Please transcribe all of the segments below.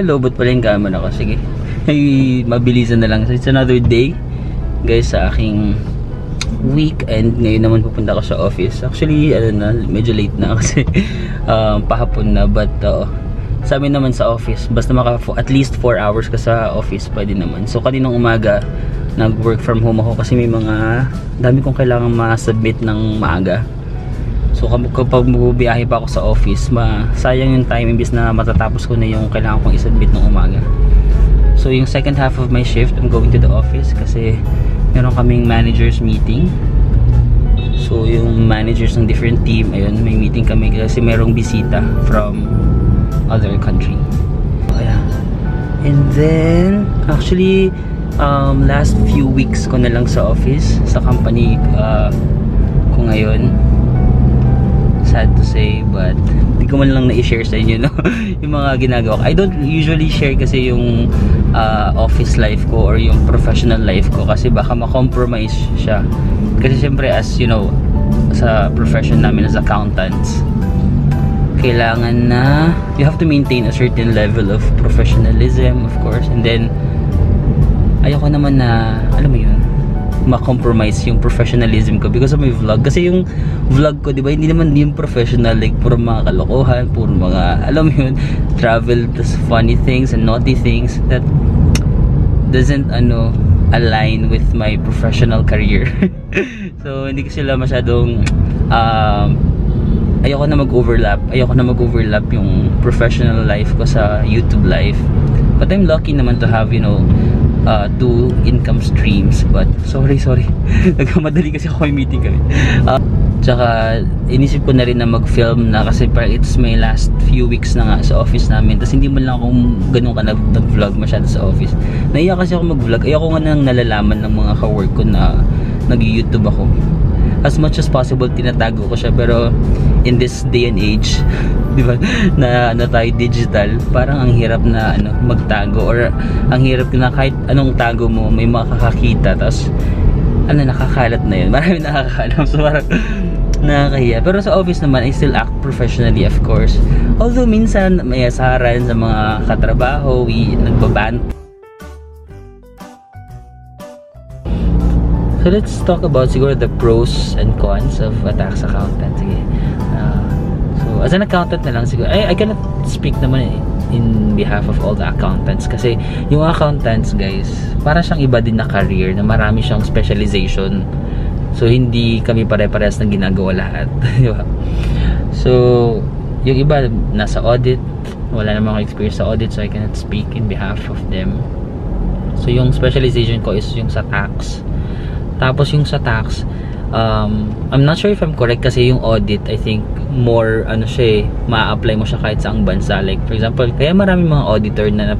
Lobot pala yung camera ko. Sige. Ay, mabilisan na lang. So, it's another day, guys, sa aking weekend. Ngayon naman pupunta ako sa office. Actually, ano na, medyo late na kasi pahapon na. But, sa amin naman sa office, basta at least 4 hours ka sa office, pwede naman. So, kaninang umaga, nag-work from home ako kasi may mga dami kong kailangan ma-submit ng maaga. So kapag bubiyahe pa ako sa office, sayang yung time imbis na matatapos ko na yung kailangan kong i-submit ng umaga. So yung second half of my shift, I'm going to the office kasi meron kaming managers meeting. So yung managers ng different team, ayun, may meeting kami kasi merong bisita from other country. Ayan. And then actually last few weeks ko na lang sa office, sa company ko ngayon. Sad to say, but hindi ko man lang na-share sa inyo, no? Yung mga ginagawa ko. I don't usually share kasi yung office life ko or yung professional life ko kasi baka ma-compromise siya. Kasi syempre, as you know, sa profession namin as accountants, kailangan na you have to maintain a certain level of professionalism, of course, and then ayoko naman na, alam mo yun, ma-compromise yung professionalism ko because of my vlog. Kasi yung vlog ko, di ba, hindi naman yung professional, like puro mga kalokohan, puro mga, alam mo yun, travel, funny things and naughty things that doesn't, align with my professional career. So, hindi ko sila masyadong, ayoko na mag-overlap yung professional life ko sa YouTube life. But I'm lucky naman to have, 2 income streams. But sorry nagkamadali kasi ako, may meeting kami. Tsaka inisip ko na rin na mag-film na kasi it's my last few weeks na nga sa office namin. Tapos hindi man lang akong ganun ka nag-vlog masyado sa office. Naiya kasi ako mag-vlog. Ayoko nga nang nalalaman ng mga ka-work ko na nag-YouTube ako. As much as possible tinatago ko siya, pero in this day and age, di ba, na tayo digital, parang ang hirap na magtago, or ang hirap na kahit anong tago mo may makakakita, tapos nakakalat na yun, marami nakakalam, so parang nakakahiya. Pero sa office naman, I still act professionally, of course, although minsan may asaran sa mga katrabaho, nagbabant. So let's talk about siguro the pros and cons of a tax accountant. Sige. So as an accountant na lang siguro, I cannot speak naman in behalf of all the accountants kasi yung accountants, guys, para siyang iba din na career na marami siyang specialization. So hindi kami pare-parehas ng ginagawa lahat. Diba? So yung iba nasa audit, wala namang experience sa audit, so I cannot speak in behalf of them. So yung specialization ko is yung sa tax. Tapos yung sa tax, I'm not sure if I'm correct kasi yung audit, I think more ma-apply mo siya kahit saang bansa. Like for example, kaya maraming mga auditor na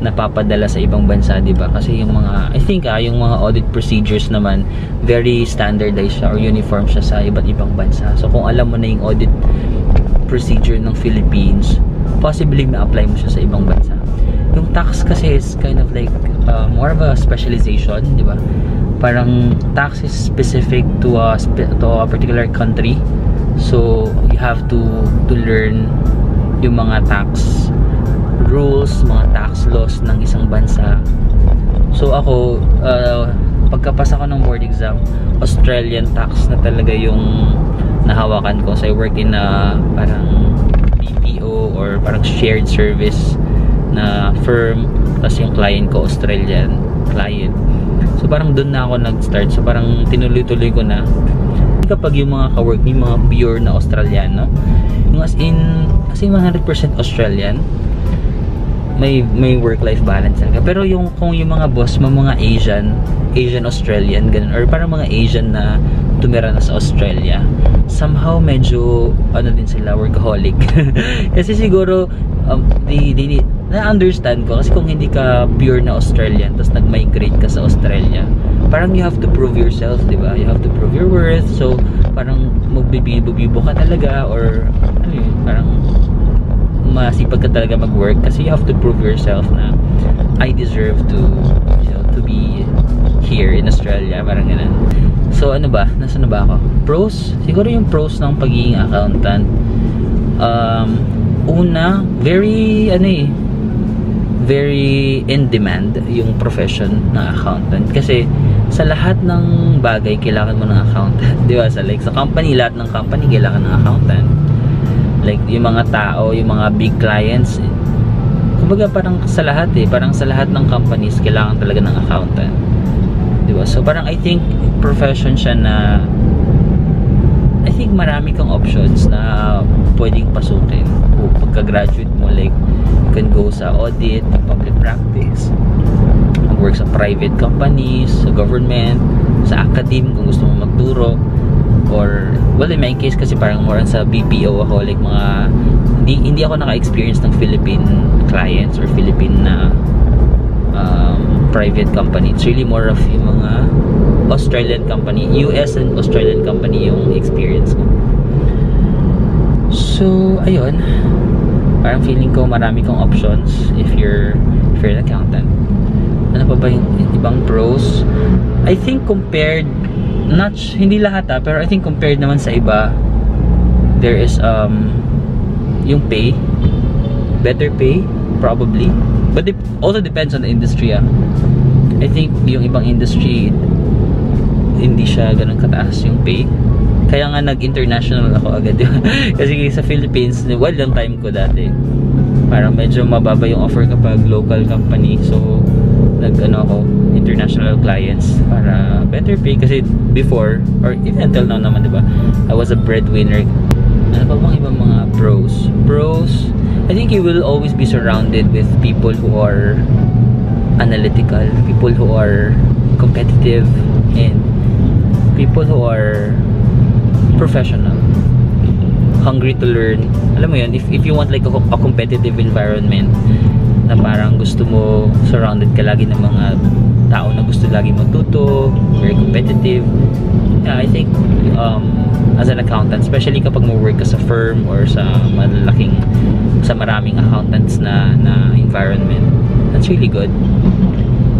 napapadala sa ibang bansa, di ba? Kasi yung mga, I think yung mga audit procedures naman very standardized siya or uniform siya sa iba't ibang bansa. So kung alam mo na yung audit procedure ng Philippines, possibly ma-apply mo siya sa ibang bansa. Yung tax kasi is kind of like more of a specialization, di ba? Parang tax is specific to a particular country, so you have to learn yung mga tax rules, mga tax laws ng isang bansa. So ako, pagkapasa ko ng board exam, Australian tax na talaga yung nahawakan ko. So I work in a parang BPO or parang shared service na firm, tapos yung client ko Australian client. So parang doon na ako nag-start. So parang tinuloy-tuloy ko na. Kapag yung mga ka-work, yung mga pure na Australiano, yung as in 100% Australian, may work-life balance talaga. Pero kung yung mga boss mo, mga Asian Australian, ganun, or parang mga Asian na tumira na sa Australia, somehow medyo din sila, workaholic. Kasi siguro na-understand ko kasi kung hindi ka pure na Australian tapos nag-migrate ka sa Australia, parang you have to prove yourself, di ba? You have to prove your worth. So parang magbibibo ka talaga, or parang masipag ka talaga mag-work kasi you have to prove yourself na I deserve to be here in Australia, parang ganun. So nasaan na ba ako? Pros? Siguro yung pros ng pagiging accountant, una, very very in demand yung profession ng accountant kasi sa lahat ng bagay kailangan mo ng accountant. Di ba? Sa company, lahat ng company kailangan ng accountant. Like yung mga tao, yung mga big clients, kumbaga parang sa lahat parang sa lahat ng companies kailangan talaga ng accountant. Di ba? So parang I think profession siya na I think marami kang options na pwedeng pasukin o pagka-graduate mo. Like you can go sa audit, public practice, mag-work sa private companies, sa government, sa academe kung gusto mo magturo, or well in my case kasi parang more sa BPO ako, like mga hindi ako naka-experience ng Philippine clients or Philippine na private company. It's really more of yung mga Australian company, US and Australian company yung experience ko. So ayun, parang feeling ko marami kang options if you're an accountant. Ano pa ba yung ibang pros? I think compared, hindi lahat pero I think compared naman sa iba, there is yung pay, better pay probably, but it also depends on the industry. I think yung ibang industry hindi siya ganun kataas yung pay, kaya nga nag-international ako agad kasi sa Philippines, well yung time ko dati parang medyo mababa yung offer kapag local company, so nag-ano ako, international clients para better pay kasi before, or even until now naman, diba, I was a breadwinner. Ano pa bang ibang mga pros? I think you will always be surrounded with people who are analytical, people who are competitive, and people who are professional, hungry to learn. Alam mo yun, if you want like a competitive environment na parang gusto mo surrounded ka lagi ng mga tao na gusto lagi matuto, very competitive. Yeah, I think as an accountant, especially kapag mo work ka sa firm or sa maraming accountants na environment, that's really good.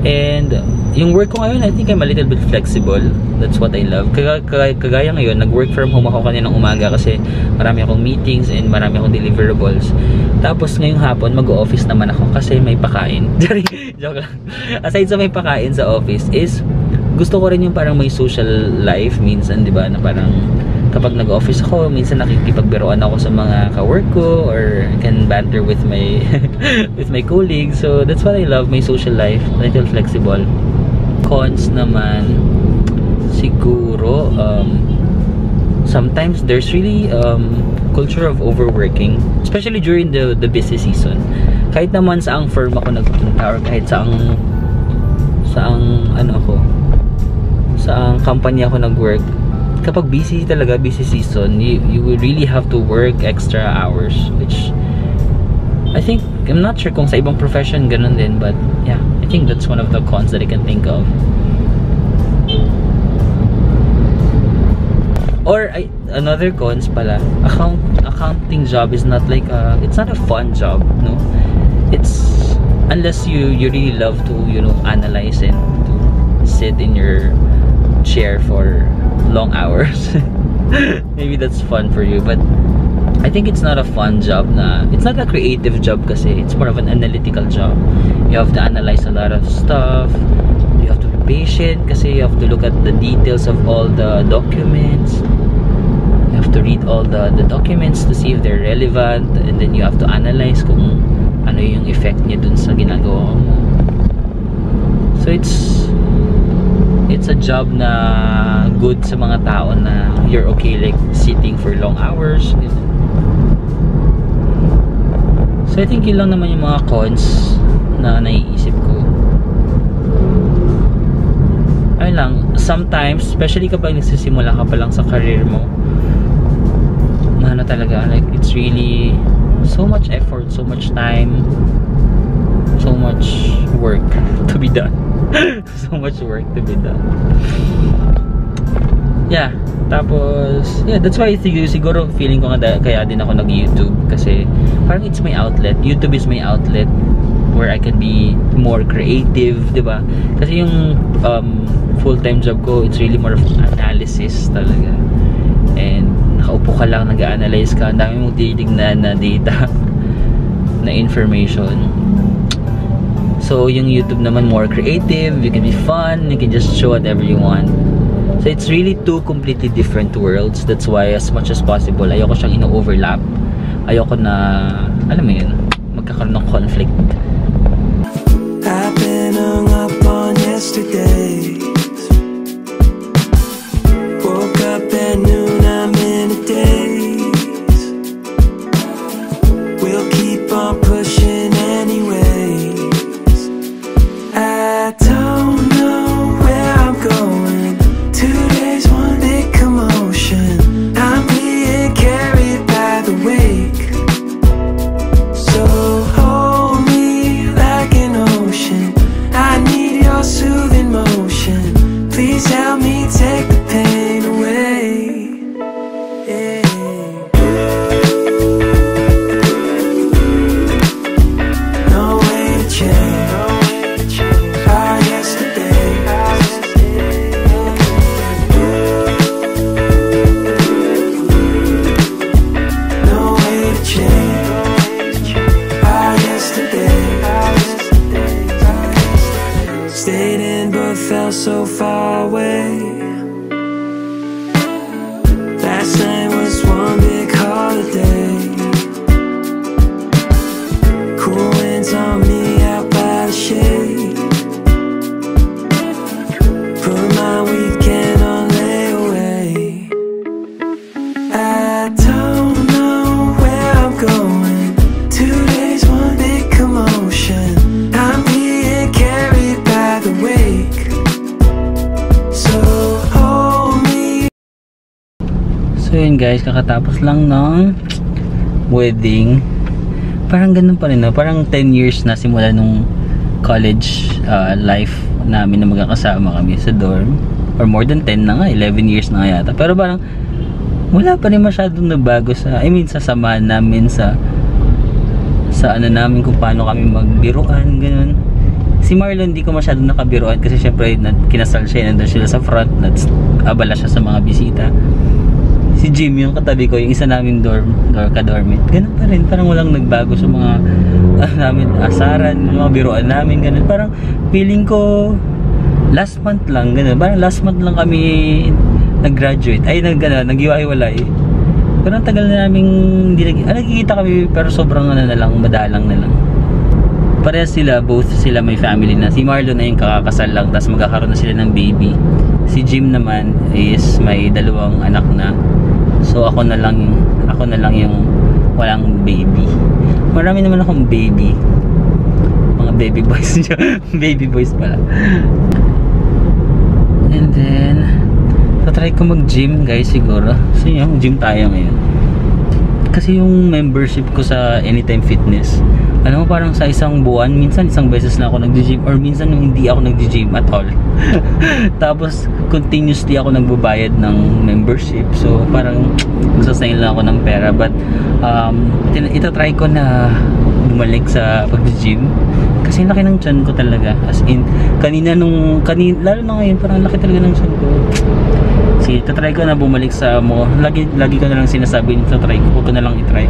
And yung work ko ngayon, I think I'm a little bit flexible. That's what I love. Kagaya ngayon, nag-work from home ako kaninang umaga kasi marami akong meetings and marami akong deliverables. Tapos ngayong hapon, mag-o-office naman ako kasi may pakain. Joke lang. Aside sa may pakain sa office is, gusto ko rin yung parang may social life minsan, di ba? Na parang kapag nag-office ako, minsan nakikipagbiroan ako sa mga ka-work ko, or I can banter with my with my colleagues. So that's what I love, my social life, a little flexible. Cons naman siguro, sometimes there's really culture of overworking, especially during the busy season. Kahit naman saang firm ako nagpunta, or kahit saang company ako nag-work, kapag busy season, you will really have to work extra hours, which I think, I'm not sure kung sa ibang profession ganun din, but yeah, I think that's one of the cons that I can think of. Or another cons pala, accounting job is not like it's not a fun job, no? It's, unless you really love to, analyze and to sit in your chair for long hours. Maybe that's fun for you, but I think it's not a fun job it's not a creative job kasi it's more of an analytical job. You have to analyze a lot of stuff. You have to be patient kasi you have to look at the details of all the documents. You have to read all the documents to see if they're relevant, and then you have to analyze kung ano yung effect niya dun sa ginagawa mo. So it's a job na good sa mga tao na you're okay like sitting for long hours. So I think yun lang naman yung mga cons na naiisip ko. Ayun lang, sometimes, especially kapag nagsisimula ka pa lang sa career mo, talaga, like it's really so much effort, so much time, so much work to be done. So much work to be done. Yeah, tapos yeah, that's why siguro feeling ko nga kaya din ako nag-YouTube, kasi parang it's my outlet. YouTube is my outlet where I can be more creative, diba? Kasi yung full-time job ko, it's really more of analysis talaga. And nakaupo ka lang, nag-analyze ka, ang dami mong titignan na data na information. So yung YouTube naman more creative, you can be fun, you can just show whatever you want. So it's really two completely different worlds. That's why as much as possible, ayoko siyang ino-overlap. Ayoko na, alam mo yun, magkakaroon ng conflict. I've been hung up on yesterday. Woke up at noon, I'm in a daze. We'll keep on pushing anyways. I don't know where I'm going. 2 days, one big commotion. I'm being carried by the wake. So hold me like an ocean. I need your soothing motion. Please help me take the pain away. Yeah. No way to change our yesterdays. No way to change our yesterdays. Stayed in but felt so far away. Last night was one big holiday. Cool winds on me out by the shade. Put my weekend on layaway. I don't know where I'm going. 2 days, one big commotion. I'm being carried by the wake. So hold me. So yun guys, kakatapos lang ng wedding. Parang ganun pa rin, no? Parang 10 years na simula nung college life namin na magkakasama kami sa dorm. Or more than 10 na nga, 11 years na nga yata. Pero parang wala pa rin masyadong nagbago sa, sa samahan namin, sa ano namin, kung paano kami magbiruan, ganun. Si Marlon, hindi ko masyadong nakabiruan kasi syempre kinasal siya, nandun sila sa front, abala siya sa mga bisita. Si Jim, yung katabi ko, yung isa namin ka-dormit, ganun pa rin, parang walang nagbago sa mga namin, asaran, mga biruan namin, ganun. Parang feeling ko last month lang, ganun. Parang last month lang kami nag-graduate, nag-iwa-iwalay. Pero ang tagal na namin nagkikita kami, pero sobrang madalang na lang. Parehas sila, both sila may family na. Si Marlon na yung kakakasal lang, tapos magkakaroon na sila ng baby. Si Jim naman is may 2 anak na. So ako na lang yung walang baby. Marami naman akong baby. Mga baby boys. Baby boys pala. And then try ko mag-gym guys siguro. So yung gym tayo ngayon. Kasi yung membership ko sa Anytime Fitness, parang sa isang buwan, minsan isang beses na ako nag-gym, or minsan hindi ako nag-gym at all. Tapos continuously ako nagbabayad ng membership. So parang masasayin lang ako ng pera. But itatry ko na bumalik sa pag-gym. Kasi laki ng tiyan ko talaga. As in, lalo na ngayon, parang laki talaga ng tiyan ko. Sige, itatry ko na bumalik sa mo. Lagi ko na lang sinasabi, itatry ko. Huwag ko na lang itry.